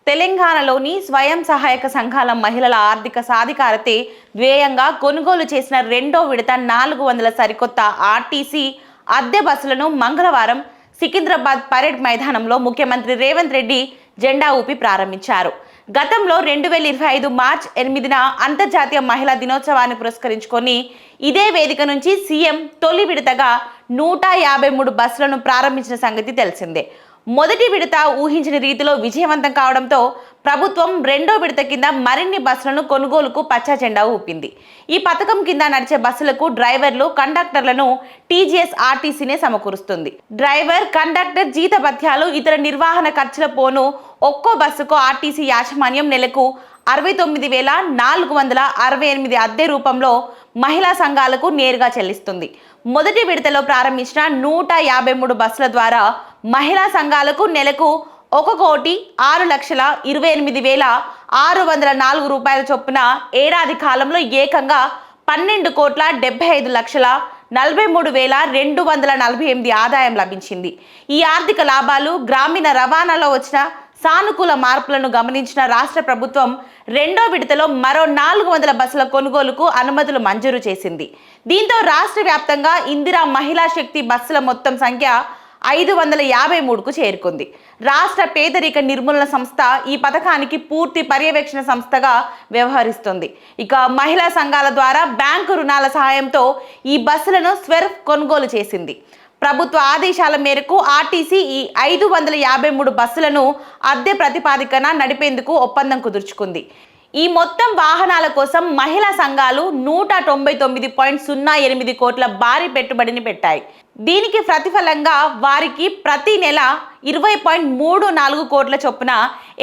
తెలంగాణలోని స్వయం సహాయక సంఘాల మహిళల ఆర్థిక సాధికారతే ధ్యేయంగా కొనుగోలు చేసిన రెండో విడత 400 సరికొత్త ఆర్టీసీ అద్దె బస్సులను మంగళవారం సికింద్రాబాద్ పరేడ్ మైదానంలో ముఖ్యమంత్రి రేవంత్ రెడ్డి జెండా ఊపి ప్రారంభించారు. గతంలో 2025 మార్చి 8న అంతర్జాతీయ మహిళా దినోత్సవాన్ని పురస్కరించుకొని ఇదే వేదిక నుంచి సీఎం తొలి విడతగా 153 బస్సులను ప్రారంభించిన సంగతి తెలిసిందే. మొదటి విడత ఊహించిన రీతిలో విజయవంతం కావడంతో ప్రభుత్వం రెండో విడత కింద మరిన్ని బస్సులను కొనుగోలుకు పచ్చ జెండా ఊపింది. ఈ పథకం కింద నడిచే బస్సులకు డ్రైవర్లు, కండక్టర్లను టీజీఎస్ ఆర్టీసీనే సమకూరుస్తుంది. డ్రైవర్, కండక్టర్ జీతభత్యాలు, ఇతర నిర్వహణ ఖర్చుల పోను ఒక్కో బస్సుకు ఆర్టీసీ యాజమాన్యం నెలకు 69,468 అద్దె రూపంలో మహిళా సంఘాలకు నేరుగా చెల్లిస్తుంది. మొదటి విడతలో ప్రారంభించిన 153 బస్సుల ద్వారా మహిళా సంఘాలకు నెలకు 1,06,28,604 రూపాయల చొప్పున ఏడాది కాలంలో ఏకంగా 12,75,43,248 ఆదాయం లభించింది. ఈ ఆర్థిక లాభాలు గ్రామీణ రవాణాలో వచ్చిన సానుకూల మార్పులను గమనించిన రాష్ట్ర ప్రభుత్వం రెండో విడతలో మరో 400 బస్సుల కొనుగోలుకు అనుమతులు మంజూరు చేసింది. దీంతో రాష్ట్ర వ్యాప్తంగా ఇందిరా మహిళా శక్తి బస్సుల మొత్తం సంఖ్య 553కు చేరుకుంది. రాష్ట్ర పేదరిక నిర్మూలన సంస్థ ఈ పథకానికి పూర్తి పర్యవేక్షణ సంస్థగా వ్యవహరిస్తుంది. ఇక మహిళా సంఘాల ద్వారా బ్యాంకు రుణాల సహాయంతో ఈ బస్సులను స్వెర్ఫ్ కొనుగోలు చేసింది. ప్రభుత్వ ఆదేశాల మేరకు ఆర్టీసీ ఈ 553 బస్సులను అద్దె ప్రతిపాదికన నడిపేందుకు ఒప్పందం కుదుర్చుకుంది. ఈ మొత్తం వాహనాల కోసం మహిళా సంఘాలు 199.08 కోట్ల భారీ పెట్టుబడిని పెట్టాయి. దీనికి ప్రతిఫలంగా వారికి ప్రతి నెల 20.34 కోట్ల చొప్పున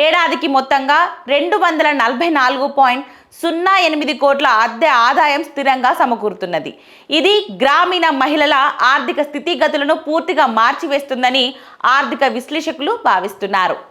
ఏడాదికి మొత్తంగా 244.08 కోట్ల అద్దె ఆదాయం స్థిరంగా సమకూరుతున్నది. ఇది గ్రామీణ మహిళల ఆర్థిక స్థితిగతులను పూర్తిగా మార్చివేస్తుందని ఆర్థిక విశ్లేషకులు భావిస్తున్నారు.